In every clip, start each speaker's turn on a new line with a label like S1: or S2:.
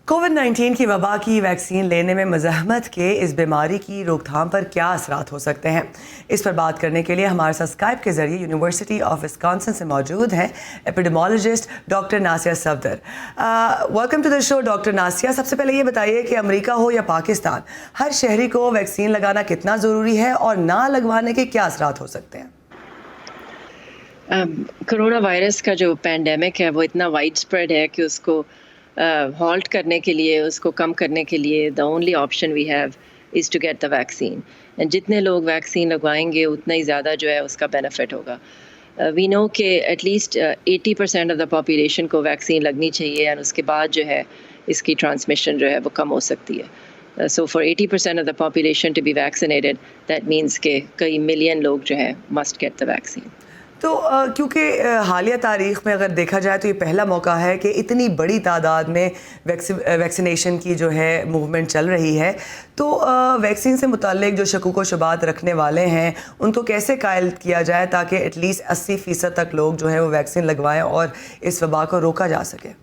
S1: कोविड-19 की वबा की वैक्सीन लेने में मज़ाहमत के इस बीमारी की रोकथाम पर क्या असरात हो सकते हैं, इस पर बात करने के लिए हमारे साथ स्काइप के ज़रिए यूनिवर्सिटी ऑफ विस्कॉन्सिन से मौजूद हैं epidemiologist doctor Nasia Safdar. Welcome to the show doctor Nasia. सबसे पहले ये बताइए कि अमेरिका हो या पाकिस्तान, हर शहरी को वैक्सीन लगाना कितना ज़रूरी है और ना लगवाने के क्या असरात हो सकते हैं?
S2: कोरोना वायरस का जो पैंडेमिक है वो इतना वाइड स्प्रेड है कि उसको हॉल्ट करने के लिए, उसको कम करने के लिए the only option we have is to get the vaccine. And जितने लोग वैक्सीन लगवाएंगे उतना ही ज़्यादा जो है उसका बेनिफिट होगा। वी नो कि एटलीस्ट 80% ऑफ द पॉपुलेशन को वैक्सीन लगनी चाहिए एंड उसके बाद जो है इसकी ट्रांसमिशन जो है वो कम हो सकती है। So for 80% of the population to be vaccinated that means के कई मिलियन लोग जो है मस्ट गेट द वैक्सीन।
S1: तो क्योंकि हालिया तारीख़ में अगर देखा जाए तो ये पहला मौका है कि इतनी बड़ी तादाद में वैक्सीनेशन की जो है मूवमेंट चल रही है, तो वैक्सीन से मुताल्लिक जो शकूक व शुबात रखने वाले हैं उनको कैसे कायल किया जाए ताकि एटलीस्ट 80% तक लोग जो है वो वैक्सीन लगवाएं और इस वबा को रोका जा सके?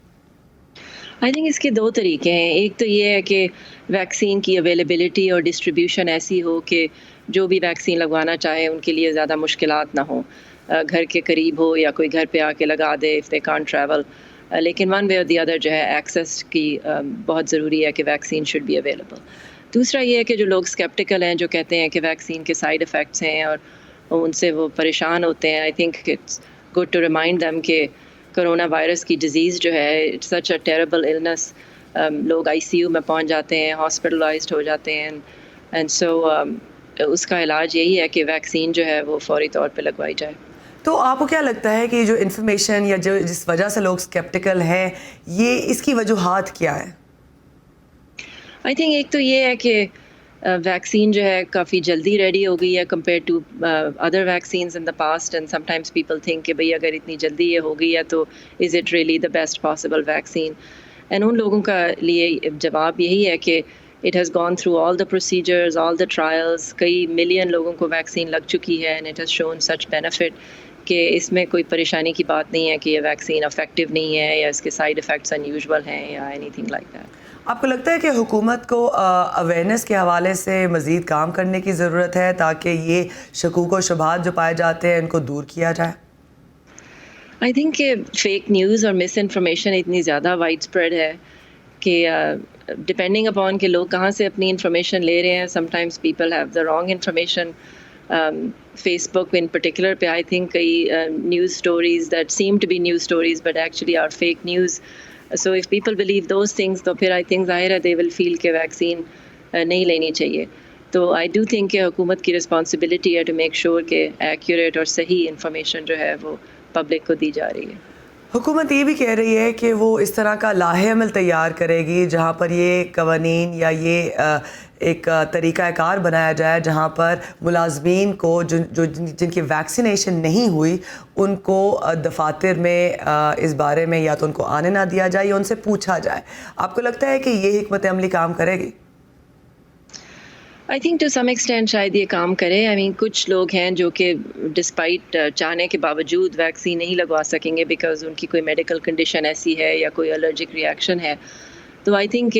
S2: आई थिंक इसके दो तरीके हैं। एक तो ये है कि वैक्सीन की अवेलेबिलिटी और डिस्ट्रीब्यूशन ऐसी हो कि जो भी वैक्सीन लगवाना चाहे उनके लिए ज़्यादा मुश्किलात ना हो, घर के करीब हो या कोई घर पे आके लगा दे इफ़ दे कांट ट्रैवल। लेकिन वन वे और दी अदर जो है एक्सेस की बहुत ज़रूरी है कि वैक्सीन शुड बी अवेलेबल। दूसरा ये है कि जो लोग स्केप्टिकल हैं, जो कहते हैं कि वैक्सीन के साइड इफ़ेक्ट्स हैं और उनसे वो परेशान होते हैं, I think it's good to remind them कि कोरोना वायरस की डिज़ीज़ जो है it's such a terrible illness. लोग ICU में पहुंच जाते हैं, हॉस्पिटलाइज्ड हो जाते हैं एंड सो उसका इलाज यही है कि वैक्सीन जो है वो फौरी तौर पे लगवाई जाए।
S1: तो आपको क्या लगता है कि जो इन्फॉर्मेशन या जो जिस वजह से लोग स्केप्टिकल हैं, ये इसकी वजूहात क्या है?
S2: आई थिंक एक तो ये है कि वैक्सीन जो है काफ़ी जल्दी रेडी हो गई है compare to other vaccines in the past and sometimes people think कि भाई अगर इतनी जल्दी ये हो गई है तो is it really the best possible vaccine. And उन लोगों का लिए जवाब यही है कि it has gone through all the procedures, all the trials, कई मिलियन लोगों को वैक्सीन लग चुकी है and it has shown such benefit कि इसमें कोई परेशानी की बात नहीं है कि ये वैक्सीन इफेक्टिव नहीं है या इसके साइड इफ़ेक्ट्स अनयूजुअल हैं या एनीथिंग लाइक दैट।
S1: आपको लगता है कि हुकूमत को अवेयरनेस के हवाले से मज़ीद काम करने की ज़रूरत है ताकि ये शकूक व शुबहात जो पाए जाते हैं इनको दूर किया जाए?
S2: आई थिंक कि फेक न्यूज़ और मिस इन्फॉर्मेशन इतनी ज़्यादा वाइड स्प्रेड है कि डिपेंडिंग अपॉन कि लोग कहाँ से अपनी इन्फॉर्मेशन ले रहे हैं, sometimes people have the wrong information. Facebook in particular पे आई थिंक कई news stories that seem to be news stories but actually are fake news. So if people believe those things तो फिर I think ज़ाहिर है they will feel कि vaccine नहीं लेनी चाहिए। तो आई डू थिंक कि हुकूमत की रिस्पॉन्सिबिलिटी है टू मेक श्योर कि एक्यूरेट और सही इन्फॉर्मेशन जो है वो पब्लिक को दी जा रही है।
S1: हुकूमत ये भी कह रही है कि वो इस तरह का लाहे-अमल तैयार करेगी जहाँ पर ये कवानीन या ये एक तरीक़ाकार बनाया जाए जहाँ पर मुलाज़मीन को जिनकी वैक्सीनेशन नहीं हुई उनको दफातर में इस बारे में या तो उनको आने ना दिया जाए या उनसे पूछा जाए। आपको लगता है कि ये हिकमत अमली काम करेगी?
S2: I think to some extent शायद ये काम करे। आई मीन कुछ लोग हैं जो कि डिस्पाइट चाहने के बावजूद वैक्सीन नहीं लगवा सकेंगे बिकॉज उनकी कोई मेडिकल कंडीशन ऐसी है या कोई एलर्जिक रिएक्शन है। तो I think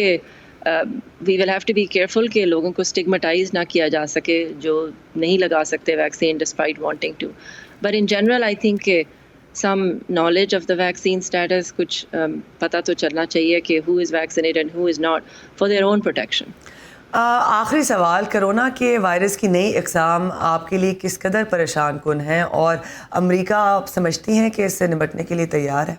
S2: we will have to be careful कि लोगों को स्टिग्मेटाइज ना किया जा सके जो नहीं लगा सकते vaccine despite wanting to. But in general I think some knowledge of the vaccine status कुछ पता तो चलना चाहिए कि who is vaccinated who is not for their own protection.
S1: आखिरी सवाल, कोरोना के वायरस की नई इक़साम आपके लिए किस कदर परेशान कुन है और अमेरिका आप समझती हैं कि इससे निपटने के लिए तैयार है?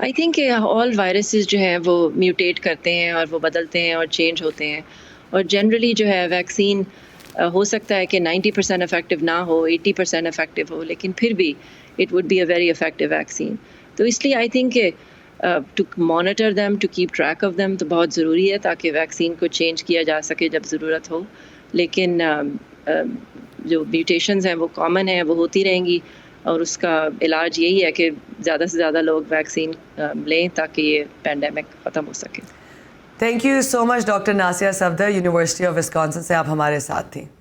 S2: आई थिंक ऑल वायरसेस जो हैं वो म्यूटेट करते हैं और वो बदलते हैं और चेंज होते हैं और जनरली जो है वैक्सीन हो सकता है कि 90% इफेक्टिव ना हो, 80% इफेक्टिव हो, लेकिन फिर भी it would be a very effective vaccine. तो इसलिए I think to monitor them, to keep track of them तो बहुत ज़रूरी है ताकि वैक्सीन को चेंज किया जा सके जब ज़रूरत हो। लेकिन जो म्यूटेशंस हैं वो कॉमन हैं, वो होती रहेंगी और उसका इलाज यही है कि ज़्यादा से ज़्यादा लोग वैक्सीन लें ताकि ये पैंडेमिक ख़त्म हो सके।
S1: Thank you so much doctor Nasia Safdar, university of Wisconsin से आप हमारे साथ थी।